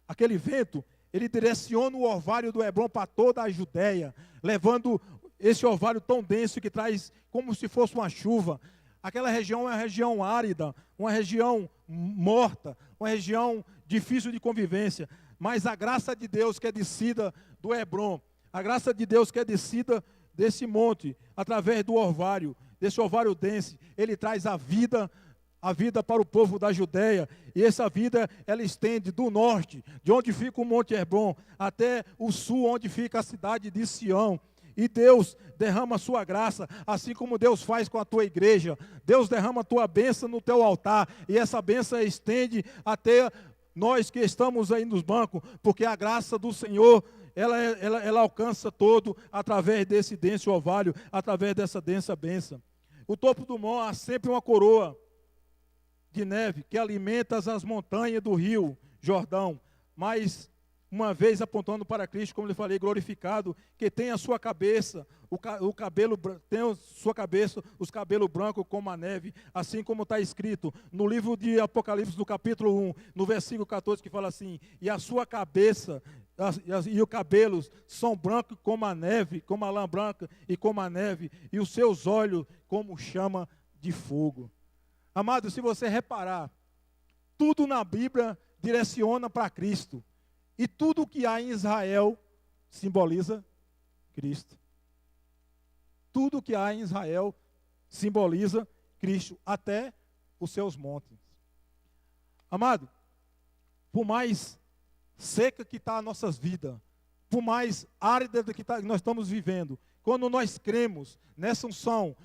aquele vento, ele direciona o orvalho do Hebron para toda a Judéia, levando esse orvalho tão denso que traz como se fosse uma chuva. Aquela região é uma região árida, uma região morta, uma região difícil de convivência. Mas a graça de Deus que é descida do Hebron, a graça de Deus que é descida desse monte, através do orvalho, desse orvalho denso, ele traz a vida para o povo da Judéia, e essa vida, ela estende do norte, de onde fica o Monte Hermon, até o sul, onde fica a cidade de Sião. E Deus derrama a sua graça, assim como Deus faz com a tua igreja. Deus derrama a tua bênção no teu altar, e essa bênção estende até nós que estamos aí nos bancos, porque a graça do Senhor, ela alcança todo através desse denso orvalho, através dessa densa bênção. O topo do monte há sempre uma coroa de neve que alimentas as montanhas do rio Jordão, mas uma vez apontando para Cristo, como lhe falei, glorificado, que tem a sua cabeça, o cabelo, tem a sua cabeça, os cabelos brancos como a neve, assim como está escrito no livro de Apocalipse, no capítulo 1, no versículo 14, que fala assim: e a sua cabeça e os cabelos são brancos como a neve, como a lã branca e como a neve, e os seus olhos como chama de fogo. Amado, se você reparar, tudo na Bíblia direciona para Cristo. E tudo o que há em Israel simboliza Cristo. Tudo o que há em Israel simboliza Cristo, até os seus montes. Amado, por mais seca que está a nossas vidas, por mais árida que nós estamos vivendo, quando nós cremos nessa unção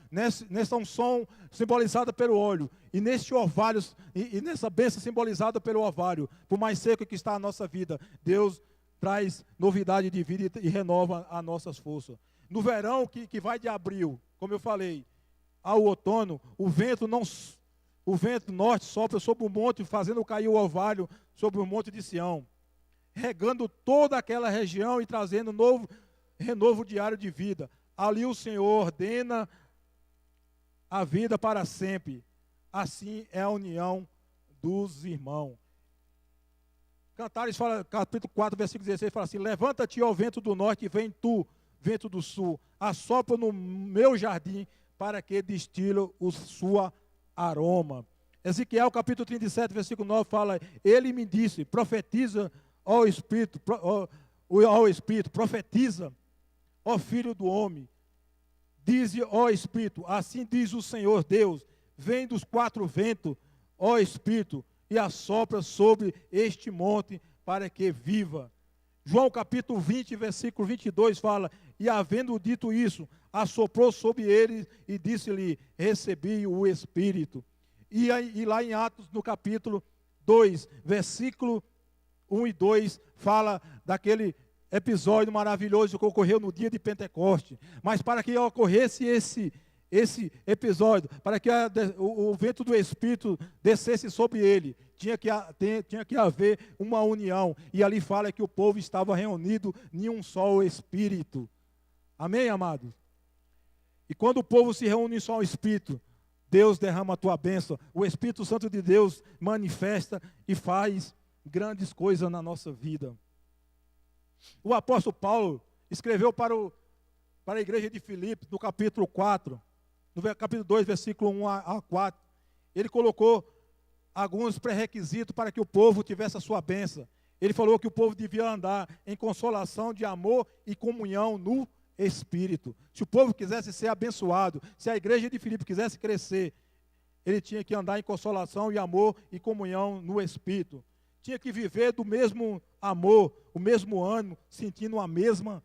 simbolizada pelo óleo, e neste orvalho, e nessa bênção simbolizada pelo orvalho, por mais seco que está a nossa vida, Deus traz novidade de vida e renova as nossas forças. No verão, que vai de abril, como eu falei, ao outono, o vento norte sopra sobre o monte, fazendo cair o orvalho sobre o monte de Sião, regando toda aquela região e trazendo renovo diário de vida. Ali o Senhor ordena a vida para sempre. Assim é a união dos irmãos. Cantares fala, capítulo 4, versículo 16, fala assim: levanta-te, ó vento do norte, e vem tu, vento do sul, assopra no meu jardim, para que destile o sua aroma. Ezequiel, capítulo 37, versículo 9, fala: ele me disse, profetiza, ó Espírito, profetiza, ó filho do homem, diz, ó Espírito, assim diz o Senhor Deus, vem dos quatro ventos, ó Espírito, e assopra sobre este monte, para que viva. João capítulo 20, versículo 22 fala: e havendo dito isso, assoprou sobre ele e disse-lhe: recebi o Espírito. E lá em Atos, no capítulo 2, versículo 1 e 2, fala daquele episódio maravilhoso que ocorreu no dia de Pentecoste. Mas para que ocorresse esse episódio, para que o vento do Espírito descesse sobre ele, tinha que haver uma união. E ali fala que o povo estava reunido em um só Espírito. Amém, amados? E quando o povo se reúne em só um Espírito, Deus derrama a tua bênção. O Espírito Santo de Deus manifesta e faz grandes coisas na nossa vida. O apóstolo Paulo escreveu para a igreja de Filipos, no capítulo 4, no capítulo 2, versículo 1 a 4. Ele colocou alguns pré-requisitos para que o povo tivesse a sua bênção. Ele falou que o povo devia andar em consolação de amor e comunhão no Espírito. Se o povo quisesse ser abençoado, se a igreja de Filipos quisesse crescer, ele tinha que andar em consolação e amor e comunhão no Espírito. Tinha que viver do mesmo amor, o mesmo ânimo, sentindo a mesma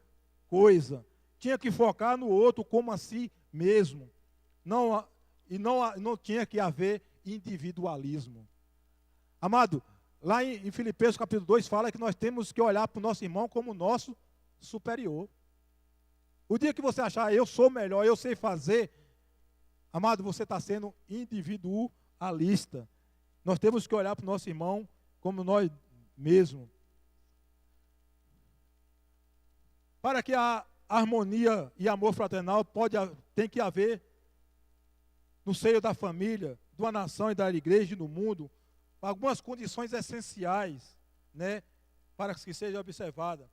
coisa. Tinha que focar no outro como a si mesmo. Não tinha que haver individualismo. Amado, lá em Filipenses capítulo 2 fala que nós temos que olhar para o nosso irmão como nosso superior. O dia que você achar, eu sou melhor, eu sei fazer, amado, você está sendo individualista. Nós temos que olhar para o nosso irmão como nós mesmos. Para que a harmonia e amor fraternal tem que haver no seio da família, de uma nação e da igreja e do mundo, algumas condições essenciais, né, para que seja observada.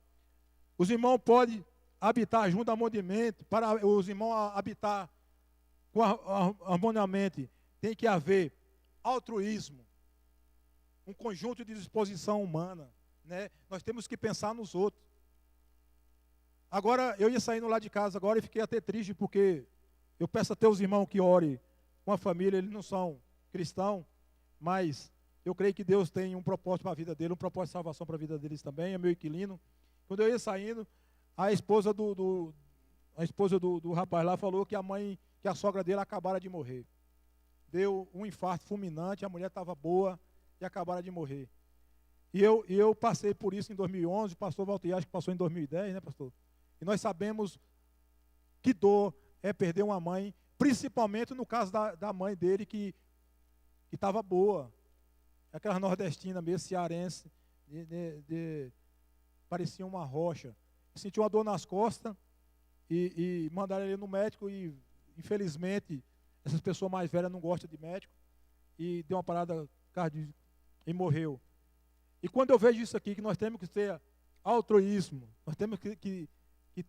Os irmãos podem habitar junto harmoniamente, para os irmãos habitar harmoniamente, tem que haver altruísmo, um conjunto de disposição humana, né? Nós temos que pensar nos outros. Agora, eu ia saindo lá de casa agora e fiquei até triste, porque eu peço até os irmãos que orem com a família, eles não são cristãos, mas eu creio que Deus tem um propósito para a vida dele, um propósito de salvação para a vida deles também, é meu inquilino. Quando eu ia saindo, a esposa do rapaz lá falou que a sogra dele acabara de morrer. Deu um infarto fulminante, a mulher estava boa e acabaram de morrer. E eu passei por isso em 2011, o pastor Valtier acho que passou em 2010, né, pastor? E nós sabemos que dor é perder uma mãe, principalmente no caso da mãe dele, que e estava boa. Aquela nordestina mesmo, cearense, parecia uma rocha. Sentiu uma dor nas costas e mandaram ele no médico e, infelizmente, essas pessoas mais velhas não gostam de médico e deu uma parada cardíaca e morreu. E quando eu vejo isso aqui, que nós temos que ter altruísmo, nós temos que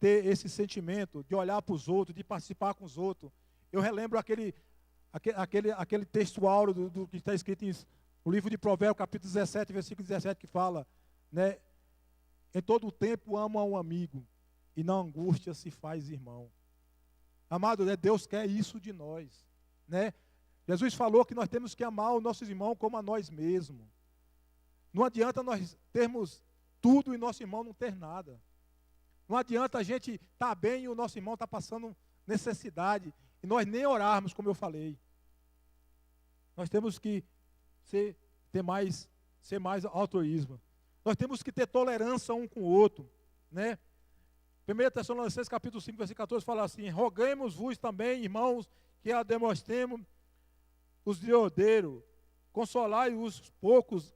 ter esse sentimento de olhar para os outros, de participar com os outros. Eu relembro aquele texto áureo do que está escrito no livro de Provérbios, capítulo 17, versículo 17, que fala, né? Em todo o tempo ama um amigo, e na angústia se faz irmão. Amado, né, Deus quer isso de nós, né? Jesus falou que nós temos que amar os nossos irmãos como a nós mesmos. Não adianta nós termos tudo e nosso irmão não ter nada. Não adianta a gente estar bem e o nosso irmão estar passando necessidade e nós nem orarmos, como eu falei. Nós temos que ser mais altruísmo. Nós temos que ter tolerância um com o outro, né? 1 Tessalonicenses capítulo 5, versículo 14 fala assim: roguemos-vos também, irmãos, que a demonstremos os deodeiros, consolai os poucos,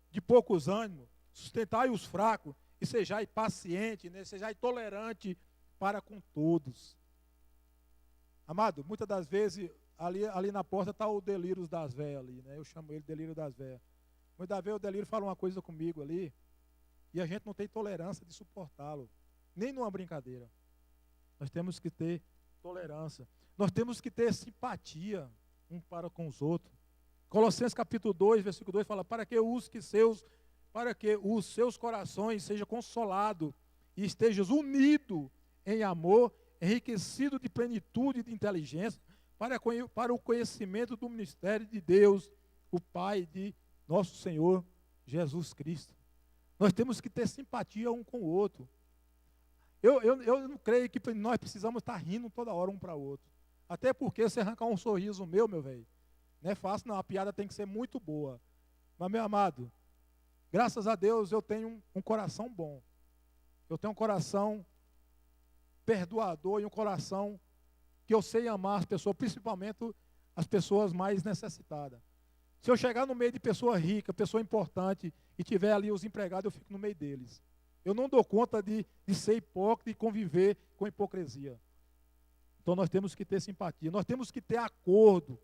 de poucos ânimos, sustentai os fracos, e sejai paciente, né? Sejai tolerante para com todos. Amado, muitas das vezes, ali na porta está o delírio das velhas ali, né? Eu chamo ele de delírio das velhas. Muitas das vezes o delírio fala uma coisa comigo ali, e a gente não tem tolerância de suportá-lo, nem numa brincadeira. Nós temos que ter tolerância. Nós temos que ter simpatia um para com os outros. Colossenses capítulo 2, versículo 2 fala: para que os seus corações sejam consolados e estejam unidos em amor, enriquecido de plenitude e de inteligência, para o conhecimento do mistério de Deus, o Pai de nosso Senhor Jesus Cristo. Nós temos que ter simpatia um com o outro. Eu não creio que nós precisamos estar rindo toda hora um para o outro. Até porque se arrancar um sorriso meu velho, não é fácil não, a piada tem que ser muito boa. Mas, meu amado, graças a Deus eu tenho um coração bom. Eu tenho um coração perdoador e um coração que eu sei amar as pessoas, principalmente as pessoas mais necessitadas. Se eu chegar no meio de pessoa rica, pessoa importante, e tiver ali os empregados, eu fico no meio deles. Eu não dou conta de ser hipócrita e conviver com hipocrisia. Então nós temos que ter simpatia, nós temos que ter acordo.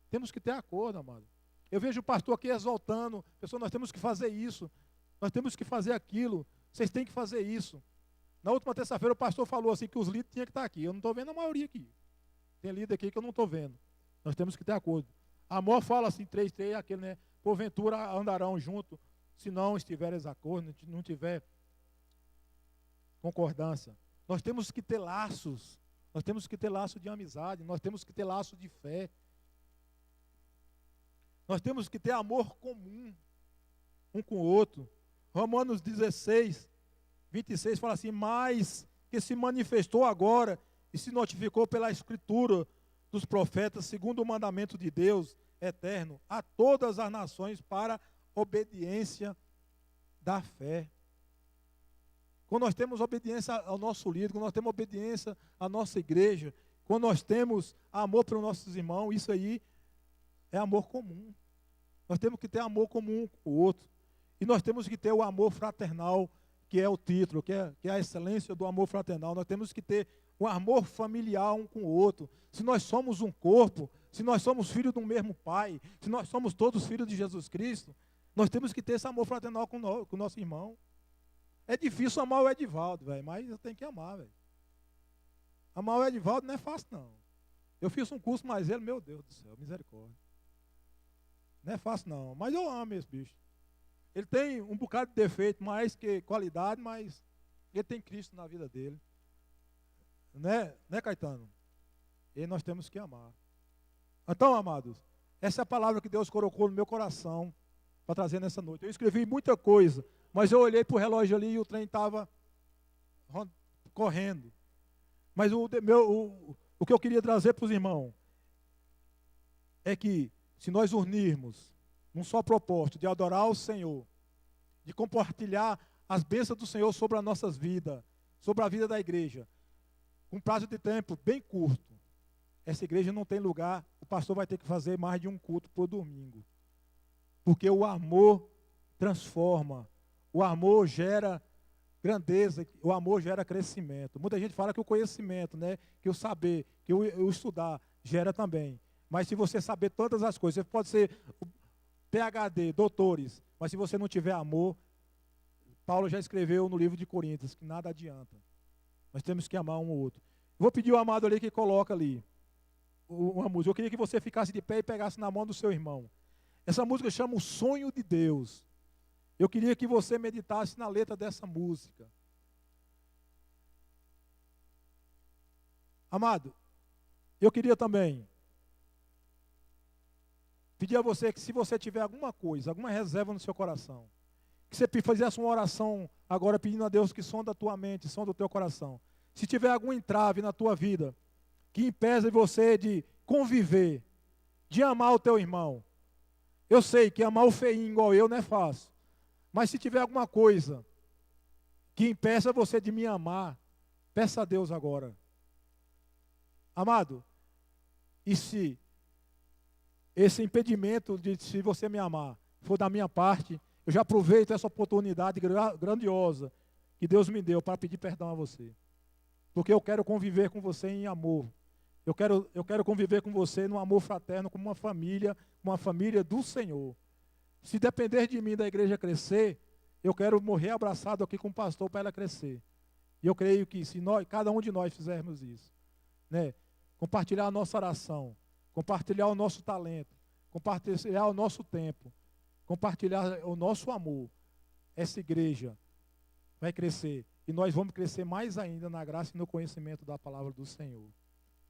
Temos que ter acordo, amado. Eu vejo o pastor aqui exaltando, pessoal, nós temos que fazer isso, nós temos que fazer aquilo, vocês têm que fazer isso. Na última terça-feira o pastor falou assim que os líderes tinham que estar aqui. Eu não estou vendo a maioria aqui. Tem líder aqui que eu não estou vendo. Nós temos que ter acordo. Amor fala assim, 3:3, aquele, né? Porventura andarão junto, se não estiveres acordo, não tiver concordância. Nós temos que ter laços. Nós temos que ter laço de amizade. Nós temos que ter laço de fé. Nós temos que ter amor comum um com o outro. Romanos 16, 26 fala assim: mas que se manifestou agora e se notificou pela escritura dos profetas, segundo o mandamento de Deus eterno, a todas as nações para obediência da fé. Quando nós temos obediência ao nosso líder, quando nós temos obediência à nossa igreja, quando nós temos amor para os nossos irmãos, isso aí é amor comum. Nós temos que ter amor comum com o outro. E nós temos que ter o amor fraternal, que é o título, que é a excelência do amor fraternal. Nós temos que ter o amor familiar um com o outro. Se nós somos um corpo, se nós somos filhos do mesmo Pai, se nós somos todos filhos de Jesus Cristo, nós temos que ter esse amor fraternal com o nosso irmão. É difícil amar o Edivaldo, velho, mas eu tenho que amar, velho. Amar o Edivaldo não é fácil, não. Eu fiz um curso mais ele, meu Deus do céu, misericórdia. Não é fácil, não, mas eu amo esse bicho. Ele tem um bocado de defeito, mais que qualidade, mas ele tem Cristo na vida dele. Né, Caetano? E nós temos que amar. Então, amados, essa é a palavra que Deus colocou no meu coração para trazer nessa noite. Eu escrevi muita coisa, mas eu olhei para o relógio ali e o trem estava correndo. Mas o que eu queria trazer para os irmãos é que se nós unirmos num só propósito de adorar o Senhor, de compartilhar as bênçãos do Senhor sobre as nossas vidas, sobre a vida da igreja, com um prazo de tempo bem curto, essa igreja não tem lugar, o pastor vai ter que fazer mais de um culto por domingo. Porque o amor transforma, o amor gera grandeza, o amor gera crescimento. Muita gente fala que o conhecimento, né, que o saber, que o estudar gera também. Mas se você saber todas as coisas, você pode ser PhD, doutores, mas se você não tiver amor, Paulo já escreveu no livro de Coríntios que nada adianta. Nós temos que amar um ao outro. Vou pedir o amado ali que coloca ali uma música. Eu queria que você ficasse de pé e pegasse na mão do seu irmão. Essa música chama O Sonho de Deus. Eu queria que você meditasse na letra dessa música. Amado, eu queria também pedir a você que, se você tiver alguma coisa, alguma reserva no seu coração, que você fizesse uma oração agora pedindo a Deus que sonda a tua mente, sonda o teu coração. Se tiver algum entrave na tua vida que impede você de conviver, de amar o teu irmão. Eu sei que amar o feinho igual eu não é fácil. Mas se tiver alguma coisa que impeça você de me amar, peça a Deus agora. Amado, e se esse impedimento de se você me amar for da minha parte, eu já aproveito essa oportunidade grandiosa que Deus me deu para pedir perdão a você. Porque eu quero conviver com você em amor. Eu quero conviver com você num amor fraterno, como uma família do Senhor. Se depender de mim da igreja crescer, eu quero morrer abraçado aqui com o pastor para ela crescer. E eu creio que se cada um de nós fizermos isso, né, compartilhar a nossa oração, compartilhar o nosso talento, compartilhar o nosso tempo, compartilhar o nosso amor, essa igreja vai crescer. E nós vamos crescer mais ainda na graça e no conhecimento da palavra do Senhor.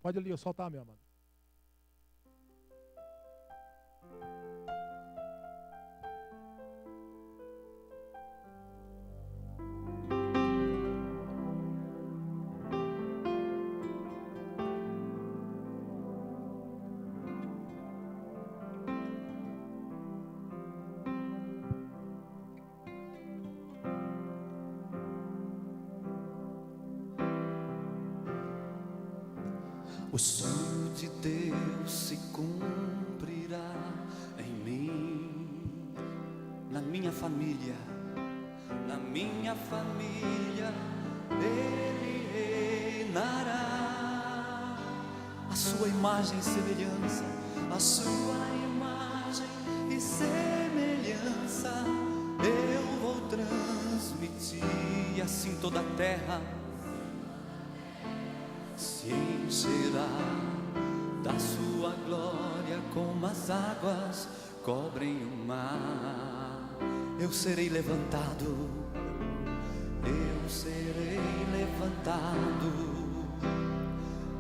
Pode ali, soltar, meu amado. O sonho de Deus se cumprirá em mim, na minha família, Ele reinará. A sua imagem e semelhança, a sua imagem e semelhança, eu vou transmitir, e assim toda a terra se encherá da sua glória, como as águas cobrem o mar. Eu serei levantado, eu serei levantado,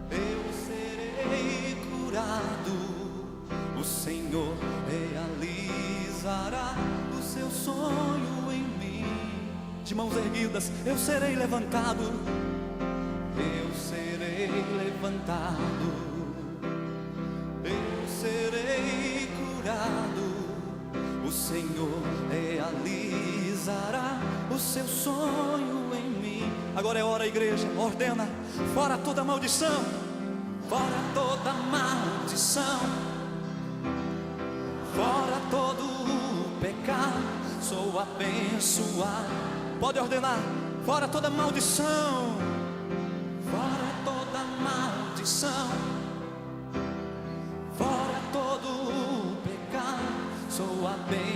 eu serei curado. O Senhor realizará o seu sonho em mim. De mãos erguidas, eu serei levantado, eu serei levantado, eu serei curado. O Senhor realizará o seu sonho em mim. Agora é hora, igreja, ordena: fora toda maldição, fora toda maldição, fora todo o pecado, sou abençoado. Pode ordenar: fora toda maldição, fora toda maldição, fora todo o pecado, sou abençoado.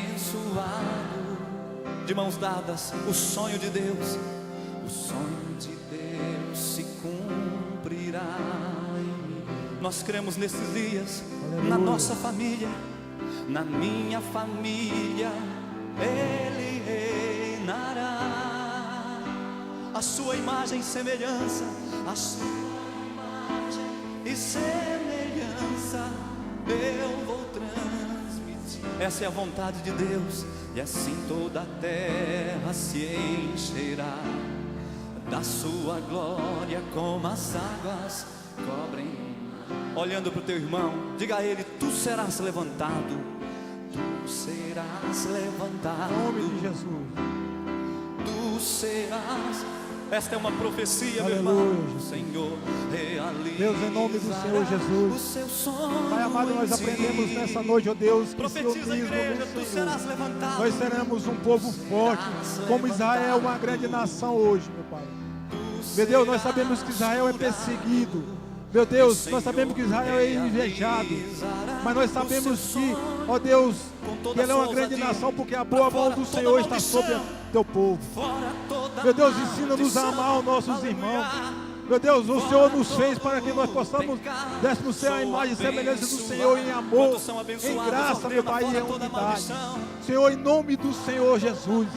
De mãos dadas, o sonho de Deus, o sonho de Deus se cumprirá em mim. Nós cremos nesses dias. Aleluia. Na nossa família, na minha família, Ele reinará. A sua imagem e semelhança, a sua imagem e semelhança, eu vou transmitir. Essa é a vontade de Deus, e assim toda a terra se encherá da sua glória, como as águas cobrem. Olhando para o teu irmão, diga a ele: tu serás levantado, tu serás levantado, Em nome de Jesus. tu serás Esta é uma profecia, meu Aleluia, irmão. Jesus. Senhor, realiza. Deus, em nome do Senhor Jesus. O seu sonho. Pai amado, nós aprendemos nessa noite, ó Deus, que se Profetiza, unirmos igreja, tu no serás Senhor, levantado. nós seremos um povo forte, como Israel, uma grande nação hoje, meu Pai. Meu Deus, nós sabemos que Israel é perseguido. Meu Deus, nós sabemos que Israel é invejado. Mas nós sabemos que, ó Deus, que ela é uma grande nação, porque a boa mão do Senhor está sobre o teu povo. Meu Deus, ensina-nos a amar os nossos irmãos. Meu Deus, o Senhor nos fez para que nós possamos dessemos ser a imagem e semelhança do Senhor em amor, em graça, meu Pai, e em unidade. Senhor, em nome do Senhor Jesus,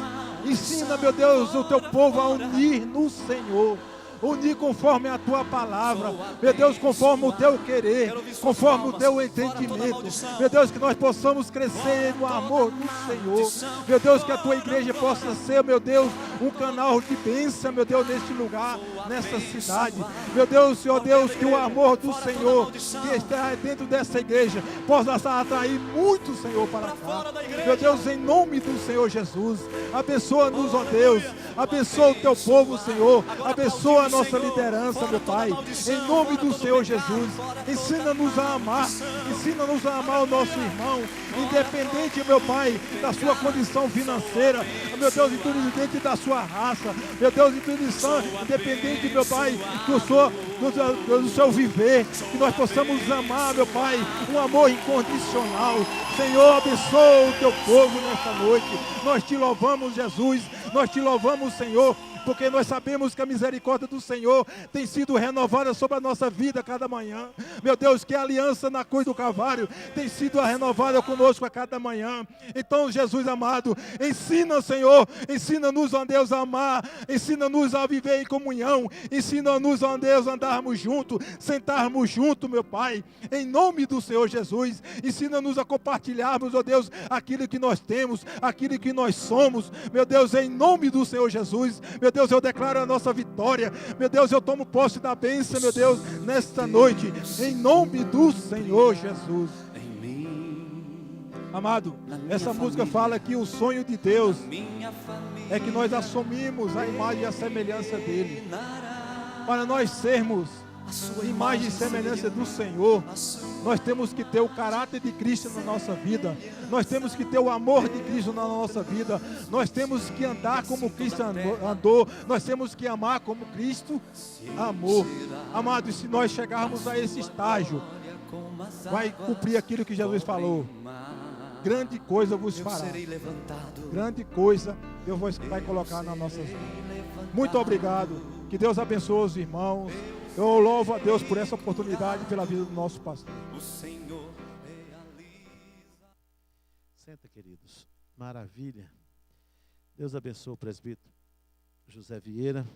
ensina, meu Deus, o teu povo a unir no Senhor. Unir conforme a tua palavra, meu Deus, conforme o teu querer, conforme o teu entendimento, meu Deus, que nós possamos crescer no amor do Senhor, meu Deus, que a tua igreja possa ser, meu Deus, um canal de bênção, meu Deus, neste lugar, nessa cidade, meu Deus, Senhor Deus, que o amor do Senhor que está dentro dessa igreja possa atrair muito, Senhor, para cá, meu Deus, em nome do Senhor Jesus, abençoa-nos, ó Deus, abençoa o teu povo, Senhor, abençoa a nossa liderança, meu Pai, em nome do Senhor Jesus, ensina-nos a amar o nosso irmão, independente, meu Pai, da sua condição financeira, meu Deus, independente da sua raça, meu Deus, independente, meu Pai, do seu viver, que nós possamos amar, meu Pai, um amor incondicional. Senhor, abençoa o teu povo nesta noite, nós te louvamos, Jesus, nós te louvamos, Senhor, porque nós sabemos que a misericórdia do Senhor tem sido renovada sobre a nossa vida cada manhã. Meu Deus, que a aliança na cruz do Calvário tem sido renovada conosco a cada manhã. Então, Jesus amado, ensina, Senhor, ensina-nos, ó Deus, a amar, ensina-nos a viver em comunhão, ensina-nos, ó Deus, a andarmos juntos, sentarmos juntos, meu Pai, em nome do Senhor Jesus, ensina-nos a compartilharmos, ó Deus, aquilo que nós temos, aquilo que nós somos, meu Deus, em nome do Senhor Jesus, meu Deus, eu declaro a nossa vitória. Meu Deus, eu tomo posse da bênção, meu Deus, nesta noite, em nome do Senhor Jesus. Amado, essa música fala que o sonho de Deus é que nós assumimos a imagem e a semelhança dele. Para nós sermos imagem e semelhança do Senhor, nós temos que ter o caráter de Cristo na nossa vida, nós temos que ter o amor de Cristo na nossa vida, nós temos que andar como Cristo andou, nós temos que amar como Cristo amou. Amado, se nós chegarmos a esse estágio, vai cumprir aquilo que Jesus falou: grande coisa vos fará, grande coisa Deus vai colocar nas nossas vidas. Muito obrigado, que Deus abençoe os irmãos. Eu louvo a Deus por essa oportunidade e pela vida do nosso pastor. Senta, queridos. Maravilha. Deus abençoe o presbítero José Vieira.